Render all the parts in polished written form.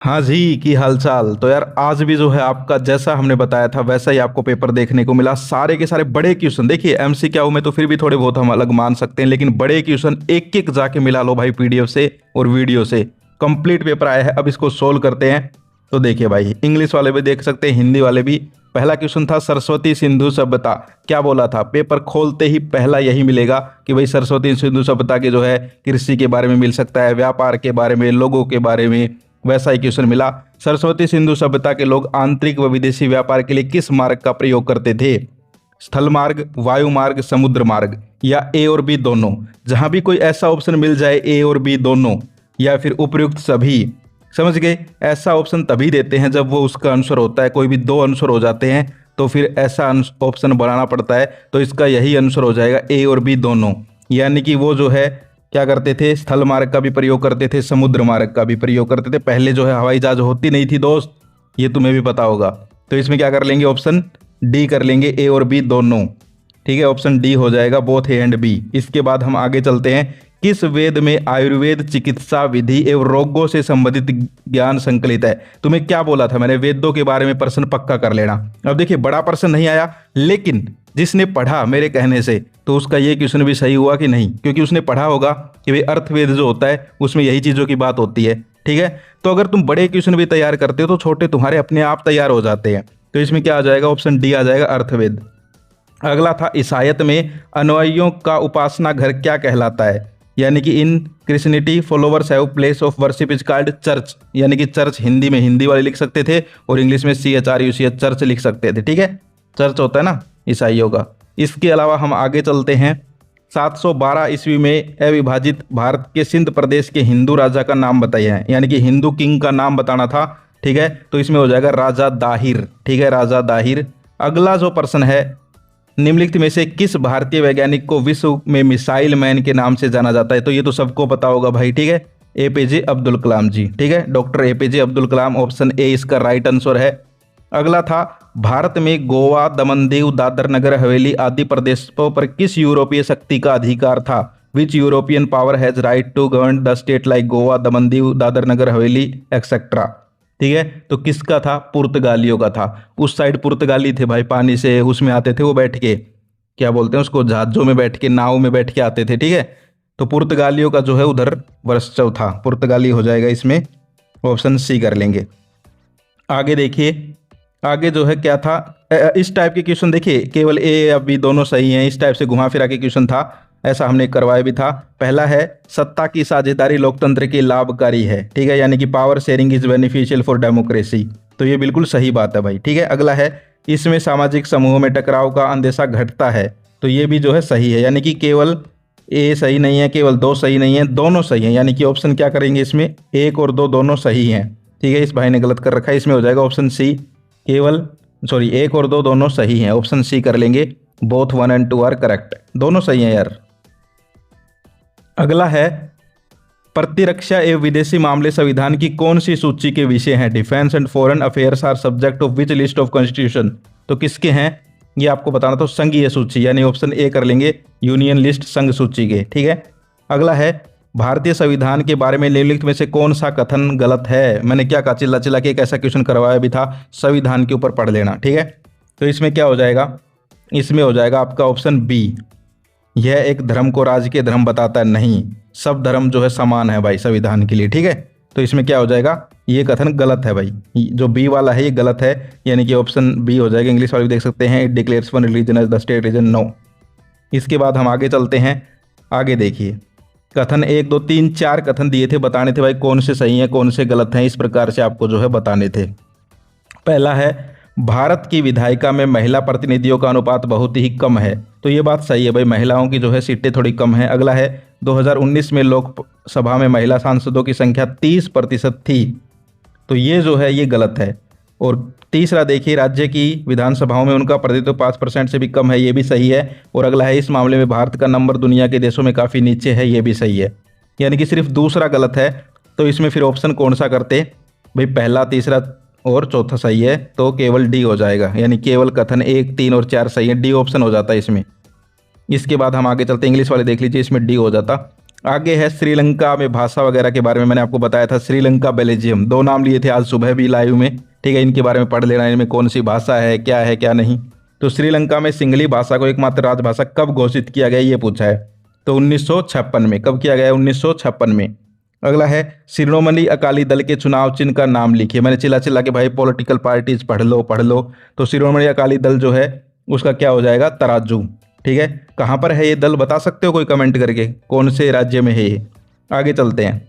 हाँ जी, की हालचाल। तो यार आज भी जो है आपका जैसा हमने बताया था वैसा ही आपको पेपर देखने को मिला। सारे के सारे बड़े क्वेश्चन देखिए, एमसीक्यू में तो फिर भी थोड़े बहुत हम अलग मान सकते हैं, लेकिन बड़े क्वेश्चन एक एक जाके मिला लो भाई, पीडीएफ से और वीडियो से कंप्लीट पेपर आया है। अब इसको सोल्व करते हैं। तो देखिए भाई, इंग्लिश वाले भी देख सकते हैं, हिंदी वाले भी। पहला क्वेश्चन था सरस्वती सिंधु सभ्यता। क्या बोला था? पेपर खोलते ही पहला यही मिलेगा कि भाई सरस्वती सिंधु सभ्यता के जो है कृषि के बारे में मिल सकता है, व्यापार के बारे में, लोगों के बारे में। वैसा ही क्वेश्चन मिला, सरस्वती सिंधु सभ्यता के लोग आंतरिक व विदेशी व्यापार के लिए किस मार्ग का प्रयोग करते थे? स्थल मार्ग, वायु मार्ग, समुद्र मार्ग, या ए और बी दोनों। जहां भी कोई ऐसा ऑप्शन मिल जाए ए और बी दोनों या फिर उपयुक्त सभी, समझ गए? ऐसा ऑप्शन तभी देते हैं जब वो उसका आंसर होता है। कोई भी दो आंसर हो जाते हैं तो फिर ऐसा ऑप्शन बनाना पड़ता है। तो इसका यही आंसर हो जाएगा, ए और बी दोनों। यानी कि वो जो है क्या करते थे, स्थल मार्ग का भी प्रयोग करते थे, समुद्र मार्ग का भी प्रयोग करते थे। पहले जो है हवाई जहाज होती नहीं थी दोस्त, ये तुम्हें भी पता होगा। तो इसमें क्या कर लेंगे, ऑप्शन डी कर लेंगे, ए और बी दोनों। ठीक है, ऑप्शन डी हो जाएगा, बोथ ए एंड बी। इसके बाद हम आगे चलते हैं। किस वेद में आयुर्वेद चिकित्सा विधि एवं रोगों से संबंधित ज्ञान संकलित है? तुम्हें क्या बोला था मैंने, वेदों के बारे में प्रश्न पक्का कर लेना। अब देखिए, बड़ा प्रश्न नहीं आया, लेकिन जिसने पढ़ा मेरे कहने से तो उसका ये क्वेश्चन भी सही हुआ कि नहीं, क्योंकि उसने पढ़ा होगा कि भाई अर्थवेद जो होता है उसमें यही चीज़ों की बात होती है। ठीक है, तो अगर तुम बड़े क्वेश्चन भी तैयार करते हो तो छोटे तुम्हारे अपने आप तैयार हो जाते हैं। तो इसमें क्या आ जाएगा, ऑप्शन डी आ जाएगा, अर्थवेद। अगला था, ईसाइयत में अनुयायियों का उपासना घर क्या कहलाता है? यानी कि इन Christianity followers have place of worship is called church. यानी कि चर्च हिंदी में हिंदी वाले लिख सकते थे और इंग्लिश में CHRUCH चर्च लिख सकते थे। ठीक है, चर्च होता है ना ईसाइयों का। इसके अलावा हम आगे चलते हैं। 712 ईस्वी में अविभाजित भारत के सिंध प्रदेश के हिंदू राजा का नाम बताइए। यानी कि हिंदू किंग का नाम बताना था। ठीक है, तो इसमें हो जाएगा राजा दाहिर। ठीक है, राजा दाहिर। अगला जो प्रश्न है, निम्नलिखित में से किस भारतीय वैज्ञानिक को विश्व में मिसाइल मैन के नाम से जाना जाता है? तो ये तो सबको पता होगा भाई। ठीक है, APJ अब्दुल कलाम जी। ठीक है, doctor APJ Abdul Kalam, option A इसका राइट आंसर है। अगला था, भारत में गोवा, दमन दीव, दादर नगर हवेली आदि प्रदेशों पर किस यूरोपीय शक्ति का अधिकार था? Which European power has right to govern the state like Goa, Daman Diu, Dadar Nagar Haveli etcetera. ठीक है, तो किसका था? पुर्तगालियों का था। उस साइड पुर्तगाली थे भाई, पानी से उसमें आते थे वो बैठ के, क्या बोलते हैं उसको, जहाजों में बैठ के, नाव में बैठ के आते थे। ठीक है, तो पुर्तगालियों का जो है उधर वर्चस्व था, पुर्तगाली हो जाएगा इसमें, ऑप्शन सी कर लेंगे। आगे देखिए, आगे जो है क्या था, इस टाइप के क्वेश्चन देखिए, केवल ए या बी दोनों सही हैं, इस टाइप से घुमा फिरा के क्वेश्चन था। ऐसा हमने करवाया भी था। पहला है, सत्ता की साझेदारी लोकतंत्र की लाभकारी है। ठीक है, यानी कि power sharing is beneficial for democracy. तो ये बिल्कुल सही बात है भाई। ठीक है, अगला है, इसमें सामाजिक समूहों में टकराव का अंदेशा घटता है। तो ये भी जो है सही है, यानी कि केवल ए सही नहीं है, केवल दो सही नहीं है, दोनों सही हैं। यानी कि ऑप्शन क्या करेंगे इसमें, एक और दो दोनों सही हैं। ठीक है, इस भाई ने गलत कर रखा है, इसमें हो जाएगा ऑप्शन सी, केवल सॉरी एक और दो दोनों सही हैं, ऑप्शन सी कर लेंगे। बोथ 1 and 2 आर करेक्ट, दोनों सही हैं यार। अगला है, प्रतिरक्षा एवं विदेशी मामले संविधान की कौन सी सूची के विषय हैं? Defence and foreign affairs are subject of which list of constitution. तो किसके हैं ये आपको बताना, तो संघीय सूची, यानी ऑप्शन ए कर लेंगे, यूनियन लिस्ट, संघ सूची के। ठीक है, अगला है, भारतीय संविधान के बारे में निम्नलिखित में से कौन सा कथन गलत है? मैंने क्या कहा, चिल्ला चिल्ला के एक ऐसा क्वेश्चन करवाया भी था, संविधान के ऊपर पढ़ लेना। ठीक है, तो इसमें क्या हो जाएगा, इसमें हो जाएगा आपका ऑप्शन बी, यह एक धर्म को राज्य के धर्म बताता है। नहीं, सब धर्म जो है समान है भाई संविधान के लिए। ठीक है, तो इसमें क्या हो जाएगा, ये कथन गलत है भाई, जो बी वाला है ये गलत है, यानी कि ऑप्शन बी हो जाएगा। इंग्लिश वाले भी देख सकते हैं, it declares one religion as the state religion, no. इसके बाद हम आगे चलते हैं। आगे देखिए, कथन 1 2 3 4 कथन दिए थे, बताने थे भाई कौन से सही हैं कौन से गलत हैं, इस प्रकार से आपको जो है बताने थे। पहला है, भारत की विधायिका में महिला प्रतिनिधियों का अनुपात बहुत ही कम है। तो ये बात सही है भाई, महिलाओं की जो है सीटें थोड़ी कम है। अगला है, 2019 में लोकसभा में महिला सांसदों की संख्या 30% थी। तो ये जो है ये गलत है। और तीसरा देखिए, राज्य की विधानसभाओं में उनका प्रतिनिधित्व 5% से भी कम है, ये भी सही है। और अगला है, इस मामले में भारत का नंबर दुनिया के देशों में काफ़ी नीचे है, ये भी सही है। यानी कि सिर्फ दूसरा गलत है। तो इसमें फिर ऑप्शन कौन सा करते भाई, पहला, तीसरा और चौथा सही है, तो केवल डी हो जाएगा। यानी केवल कथन 1 3 और 4 सही है, डी ऑप्शन हो जाता है इसमें। इसके बाद हम आगे चलते हैं, इंग्लिश वाले देख लीजिए, इसमें डी हो जाता। आगे है श्रीलंका में भाषा वगैरह के बारे में, मैंने आपको बताया था श्रीलंका बेल्जियम, दो नाम लिए थे आज सुबह भी लाइव में, ठीक है। इनके बारे में पढ़ लेना, इनमें कौन सी भाषा है क्या नहीं। तो श्रीलंका में सिंगली भाषा को एकमात्र राजभाषा कब घोषित किया गया ये पूछा है, तो 1956 में। कब किया गया है? 1956 में। अगला है शिरोमणि अकाली दल के चुनाव चिन्ह का नाम लिखिए। मैंने चिल्ला के भाई पॉलिटिकल पार्टीज पढ़ लो। तो शिरोमणि अकाली दल जो है उसका क्या हो जाएगा? तराजू, ठीक है। कहाँ पर है ये दल बता सकते हो कोई कमेंट करके, कौन से राज्य में है ये? आगे चलते हैं।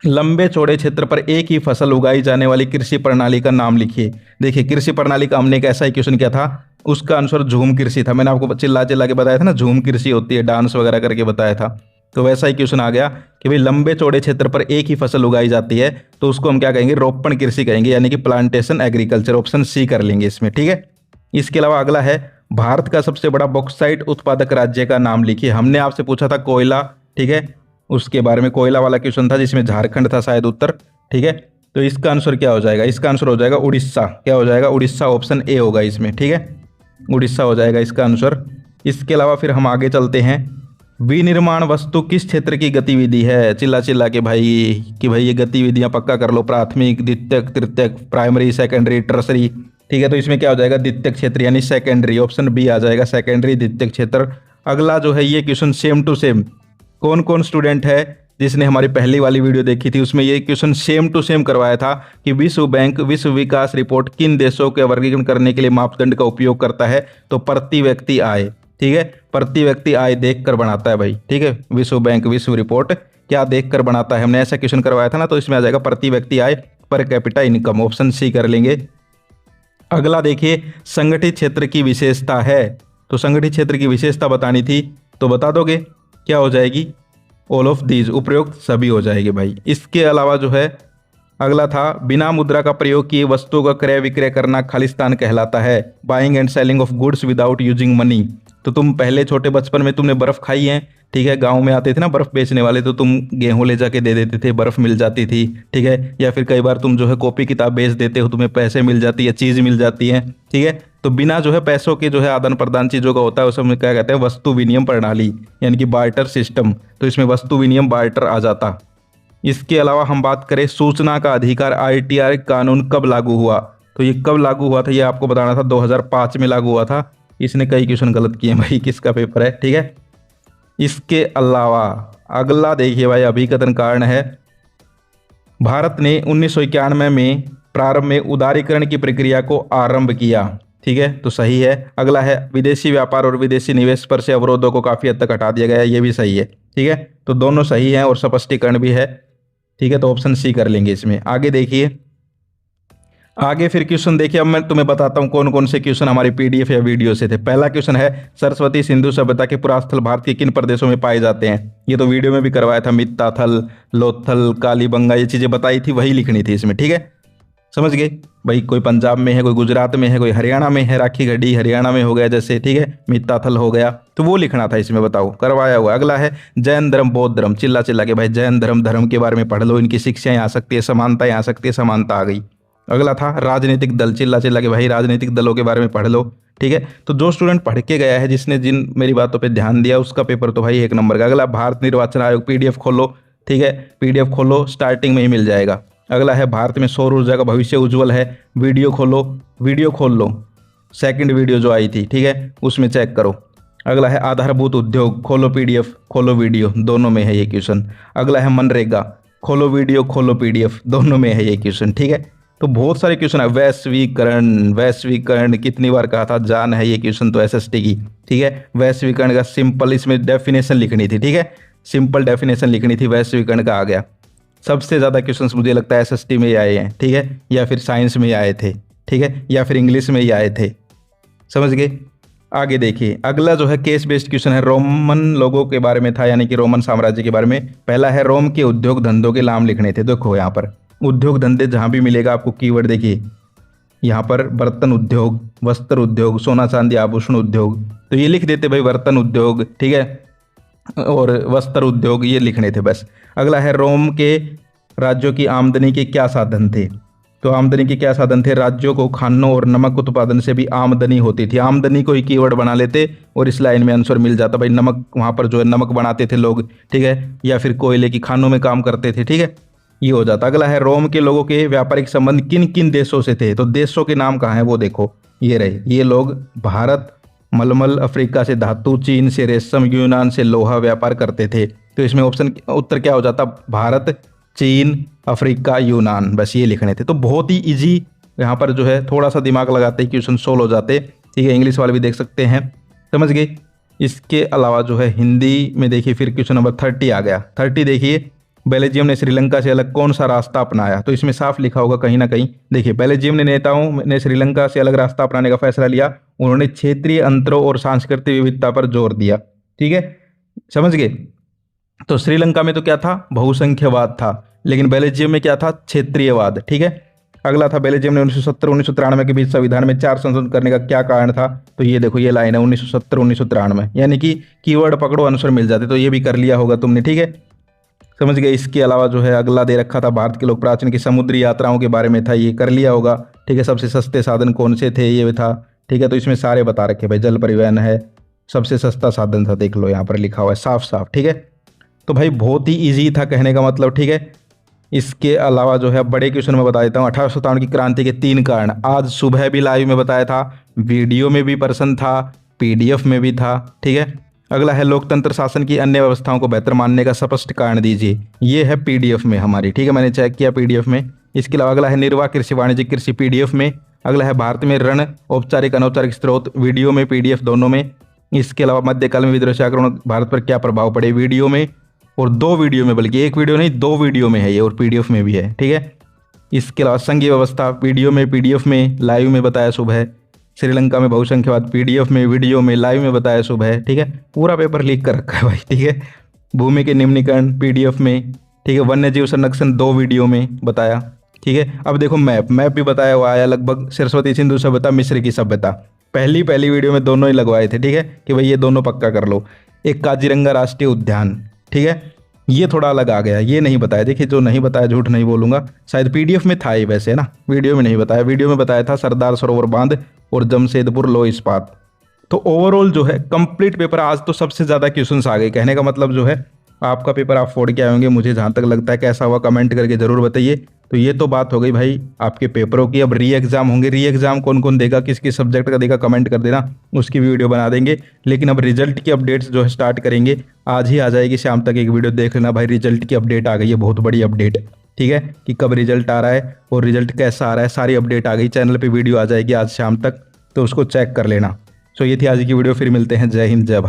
लंबे चौड़े क्षेत्र पर एक ही फसल उगाई जाने वाली कृषि प्रणाली का नाम लिखिए। देखिए कृषि प्रणाली का हमने एक ऐसा ही क्वेश्चन किया था, उसका आंसर झूम कृषि था। मैंने आपको चिल्ला के बताया था ना, झूम कृषि होती है, डांस वगैरह करके बताया था। तो वैसा ही क्वेश्चन आ गया कि भाई लंबे चौड़े क्षेत्र पर एक ही फसल उगाई जाती है तो उसको हम क्या कहेंगे? रोपण कृषि कहेंगे, यानी कि प्लांटेशन एग्रीकल्चर। ऑप्शन सी कर लेंगे इसमें, ठीक है। इसके अलावा अगला है भारत का सबसे बड़ा बॉक्साइट उत्पादक राज्य का नाम लिखिए। हमने आपसे पूछा था कोयला, ठीक है, उसके बारे में कोयला वाला क्वेश्चन था जिसमें झारखंड था शायद उत्तर, ठीक है। तो इसका आंसर क्या हो जाएगा? इसका आंसर हो जाएगा उड़ीसा। क्या हो जाएगा? उड़ीसा। ऑप्शन ए होगा इसमें, ठीक है, उड़ीसा हो जाएगा इसका आंसर। इसके अलावा फिर हम आगे चलते हैं। विनिर्माण वस्तु किस क्षेत्र की गतिविधि है? चिल्ला के भाई कि भाई ये गतिविधियां पक्का कर लो, प्राथमिक, द्वितीयक, तृतीयक, प्राइमरी, सेकेंडरी, टर्सरी, ठीक है। तो इसमें क्या हो जाएगा? द्वितीयक क्षेत्र यानी सेकेंडरी। ऑप्शन बी आ जाएगा, सेकेंडरी द्वितीयक क्षेत्र। अगला जो है ये क्वेश्चन सेम टू सेम, कौन कौन स्टूडेंट है जिसने हमारी पहली वाली वीडियो देखी थी उसमें ये क्वेश्चन सेम टू सेम करवाया था कि विश्व बैंक विश्व विकास रिपोर्ट किन देशों के वर्गीकरण करने के लिए मापदंड का उपयोग करता है? तो प्रति व्यक्ति आय, ठीक है, प्रति व्यक्ति आय देख कर बनाता है भाई, ठीक है। विश्व बैंक विश्व रिपोर्ट क्या देख कर बनाता है? हमने ऐसा क्वेश्चन करवाया था ना, तो इसमें आ जाएगा प्रति व्यक्ति आय, per capita income. Option C कर लेंगे। अगला देखिए संगठित क्षेत्र की विशेषता है, तो संगठित क्षेत्र की विशेषता बतानी थी तो बता दोगे? क्या हो जाएगी? ऑल ऑफ दीज, उपरोक्त सभी हो जाएगी भाई। इसके अलावा जो है अगला था बिना मुद्रा का प्रयोग किए वस्तुओं का क्रय विक्रय करना खालिस्तान कहलाता है। Buying and selling of goods without using money. तो तुम पहले छोटे बचपन में तुमने बर्फ खाई है, ठीक है, गांव में आते थे ना बर्फ बेचने वाले, तो तुम गेहूं ले जाके दे देते थे, बर्फ मिल जाती थी, ठीक है। या फिर कई बार तुम जो है कॉपी किताब बेच देते हो, तुम्हें पैसे मिल जाती है, चीज़ मिल जाती है, ठीक है। तो बिना जो है पैसों के जो है आदान प्रदान चीज़ों का होता है, उसमें क्या कहते हैं? वस्तु विनिमय प्रणाली, यानी कि बार्टर सिस्टम। तो इसमें वस्तु विनिमय बार्टर आ जाता। इसके अलावा हम बात करें सूचना का अधिकार, ITR कानून कब लागू हुआ? तो ये कब लागू हुआ था ये आपको बताना था, 2005 में लागू हुआ था। इसने कई क्वेश्चन गलत किए भाई, किसका पेपर है, ठीक है। इसके अलावा अगला देखिए भाई, अभिकथन कारण है भारत ने 1991 में प्रारंभ में उदारीकरण की प्रक्रिया को आरंभ किया, ठीक है, तो सही है। अगला है विदेशी व्यापार और विदेशी निवेश पर से अवरोधों को काफ़ी हद तक हटा दिया गया है, ये भी सही है, ठीक है। तो दोनों सही हैं और स्पष्टीकरण भी है, ठीक है। तो ऑप्शन सी कर लेंगे इसमें। आगे देखिए, आगे फिर क्वेश्चन देखिए। अब मैं तुम्हें बताता हूँ कौन कौन से क्वेश्चन हमारे PDF या वीडियो से थे। पहला क्वेश्चन है सरस्वती सिंधु सभ्यता के पुरास्थल भारत के किन प्रदेशों में पाए जाते हैं? ये तो वीडियो में भी करवाया था, मित्ताथल, लोथल, कालीबंगा, ये चीज़ें बताई थी, वही लिखनी थी इसमें, ठीक है। समझ गए भाई? कोई पंजाब में है, कोई गुजरात में है, कोई हरियाणा में है, राखी गढ़ी हरियाणा में हो गया जैसे, ठीक है, मित्ताथल हो गया, तो वो लिखना था इसमें, बताओ, करवाया हुआ। अगला है जैन धर्म बौद्ध धर्म। चिल्ला के भाई जैन धर्म के बारे में पढ़ लो, इनकी शिक्षाएं आ सकती है, समानताएं आ सकती है, समानता आ गई। अगला था राजनीतिक दल। चिल्ला के भाई राजनीतिक दलों के बारे में पढ़ लो, ठीक है। तो जो स्टूडेंट पढ़ के गया है, जिसने जिन मेरी बातों पे ध्यान दिया, उसका पेपर तो भाई 1 नंबर का। अगला भारत निर्वाचन आयोग, PDF खोलो, ठीक है, PDF खोलो, स्टार्टिंग में ही मिल जाएगा। अगला है भारत में सौर ऊर्जा का भविष्य उज्जवल है। वीडियो खोल लो, सेकंड वीडियो जो आई थी, ठीक है, उसमें चेक करो। अगला है आधारभूत उद्योग, खोलो PDF, खोलो वीडियो, दोनों में है ये क्वेश्चन। अगला है मनरेगा, खोलो वीडियो, खोलो PDF, दोनों में है ये क्वेश्चन, ठीक है। तो बहुत सारे क्वेश्चन है। वैश्वीकरण कितनी बार कहा था, जान है ये क्वेश्चन तो SST की, ठीक है। वैश्वीकरण का सिंपल इसमें डेफिनेशन लिखनी थी, ठीक है, सिंपल डेफिनेशन लिखनी थी, वैश्वीकरण का आ गया। सबसे ज़्यादा क्वेश्चंस मुझे लगता है SST में ही आए हैं, ठीक है, या फिर साइंस में ही आए थे, ठीक है, या फिर इंग्लिश में ही आए थे। समझ गए? आगे देखिए, अगला जो है केस बेस्ड क्वेश्चन है, रोमन लोगों के बारे में था, यानी कि रोमन साम्राज्य के बारे में। पहला है रोम के उद्योग धंधों के नाम लिखने थे। देखो यहाँ पर उद्योग धंधे जहाँ भी मिलेगा आपको कीवर्ड, देखिए यहाँ पर बर्तन उद्योग, वस्त्र उद्योग, सोना चांदी आभूषण उद्योग, तो ये लिख देते भाई बर्तन उद्योग, ठीक है, और वस्त्र उद्योग, ये लिखने थे बस। अगला है रोम के राज्यों की आमदनी के क्या साधन थे? तो आमदनी के क्या साधन थे? राज्यों को खानों और नमक उत्पादन से भी आमदनी होती थी। आमदनी को ही कीवर्ड बना लेते और इस लाइन में आंसर मिल जाता भाई। नमक वहाँ पर जो है नमक बनाते थे लोग, ठीक है, या फिर कोयले की खानों में काम करते थे, ठीक है, ये हो जाता। अगला है रोम के लोगों के व्यापारिक संबंध किन किन देशों से थे? तो देशों के नाम कहाँ है वो देखो, ये रहे। ये लोग भारत, मलमल, अफ्रीका से धातु, चीन से रेशम, यूनान से लोहा व्यापार करते थे। तो इसमें ऑप्शन उत्तर क्या हो जाता? भारत, चीन, अफ्रीका, यूनान, बस ये लिखने थे। तो बहुत ही इजी, यहाँ पर जो है थोड़ा सा दिमाग लगाते ही क्वेश्चन सोल्व हो जाते, ठीक है। इंग्लिश वाले भी देख सकते हैं, समझ गए। इसके अलावा जो है हिंदी में देखिए फिर क्वेश्चन नंबर 30 आ गया। 30 देखिए, बेल्जियम ने श्रीलंका से अलग कौन सा रास्ता अपनाया? तो इसमें साफ लिखा होगा कहीं ना कहीं। देखिए, बेल्जियम ने नेताओं ने श्रीलंका से अलग रास्ता अपनाने का फैसला लिया। उन्होंने क्षेत्रीय अंतरों और सांस्कृतिक विविधता पर जोर दिया, ठीक है, समझ गए। तो श्रीलंका में तो क्या था? बहुसंख्यवाद था, लेकिन बेल्जियम में क्या था? क्षेत्रीयवाद, ठीक है। अगला था बेल्जियम ने 1970-1993 के बीच संविधान में 4 संशोधन करने का क्या कारण था? तो ये देखो, ये लाइन है 1970-1993, यानी कि कीवर्ड पकड़ो आंसर मिल जाते। तो ये भी कर लिया होगा तुमने, ठीक है, समझ गए। इसके अलावा जो है अगला दे रखा था भारत के लोक प्राचीन की समुद्री यात्राओं के बारे में था, ये कर लिया होगा, ठीक है। सबसे सस्ते साधन कौन से थे? ये था, ठीक है। तो इसमें सारे बता रखे भाई, जल परिवहन है सबसे सस्ता साधन था, देख लो यहाँ पर लिखा हुआ है साफ साफ, ठीक है। तो भाई बहुत ही ईजी था कहने का मतलब, ठीक है। इसके अलावा जो है बड़े क्वेश्चन में बता देता हूँ। 1857 की क्रांति के 3 कारण, आज सुबह भी लाइव में बताया था, वीडियो में भी पर्सन था, पीडीएफ में भी था, ठीक है। अगला है लोकतंत्र शासन की अन्य व्यवस्थाओं को बेहतर मानने का स्पष्ट कारण दीजिए। ये है पीडीएफ में हमारी, ठीक है, मैंने चेक किया पीडीएफ में। इसके अलावा अगला है निर्वाह कृषि वाणिज्यिक कृषि, पीडीएफ में। अगला है भारत में ऋण औपचारिक अनौपचारिक स्रोत, वीडियो में पीडीएफ दोनों में। इसके अलावा मध्यकाल में विदेशी आक्रमण भारत पर क्या प्रभाव पड़े, वीडियो में, और 2 वीडियो में, बल्कि 1 वीडियो नहीं 2 वीडियो में है ये, और पीडीएफ में भी है, ठीक है। इसके अलावा संघीय व्यवस्था वीडियो में, पीडीएफ में, लाइव में बताया सुबह। श्रीलंका में बहुसंख्यवाद पीडीएफ में, वीडियो में, लाइव में बताया सुबह, ठीक है। पूरा पेपर लिख कर रखा है भाई, ठीक है। भूमि के निम्नीकरण पीडीएफ में, ठीक है। वन्य जीव संरक्षण 2 वीडियो में बताया, ठीक है। अब देखो मैप भी बताया हुआ है लगभग, सरस्वती सिंधु सभ्यता, मिस्र की सभ्यता, पहली वीडियो में दोनों ही लगवाए थे, ठीक है, कि भाई ये दोनों पक्का कर लो। एक काजीरंगा राष्ट्रीय उद्यान, ठीक है, ये थोड़ा अलग आ गया, ये नहीं बताया। देखिए जो नहीं बताया झूठ नहीं बोलूंगा, शायद पीडीएफ में था ही वैसे ना, वीडियो में नहीं बताया। वीडियो में बताया था सरदार सरोवर बांध और जमशेदपुर लो इस्पात। तो ओवरऑल जो है कंप्लीट पेपर, आज तो सबसे ज़्यादा क्वेश्चंस आ गए कहने का मतलब जो है आपका पेपर आप फोड़ के आएंगे, मुझे जहाँ तक लगता है। कैसा हुआ कमेंट करके ज़रूर बताइए। तो ये तो बात हो गई भाई आपके पेपरों की। अब री एग्ज़ाम होंगे, री एग्ज़ाम कौन कौन देगा, किस किस सब्जेक्ट का देगा, कमेंट कर देना, उसकी भी वीडियो बना देंगे। लेकिन अब रिजल्ट की अपडेट्स जो है स्टार्ट करेंगे, आज ही आ जाएगी शाम तक एक वीडियो देख लेना भाई। रिजल्ट की अपडेट आ गई है, बहुत बड़ी अपडेट, ठीक है, कि कब रिजल्ट आ रहा है और रिजल्ट कैसा आ रहा है, सारी अपडेट आ गई। चैनल पर वीडियो आ जाएगी आज शाम तक, तो उसको चेक कर लेना। सो ये थी आज की वीडियो, फिर मिलते हैं। जय हिंद, जय भारत।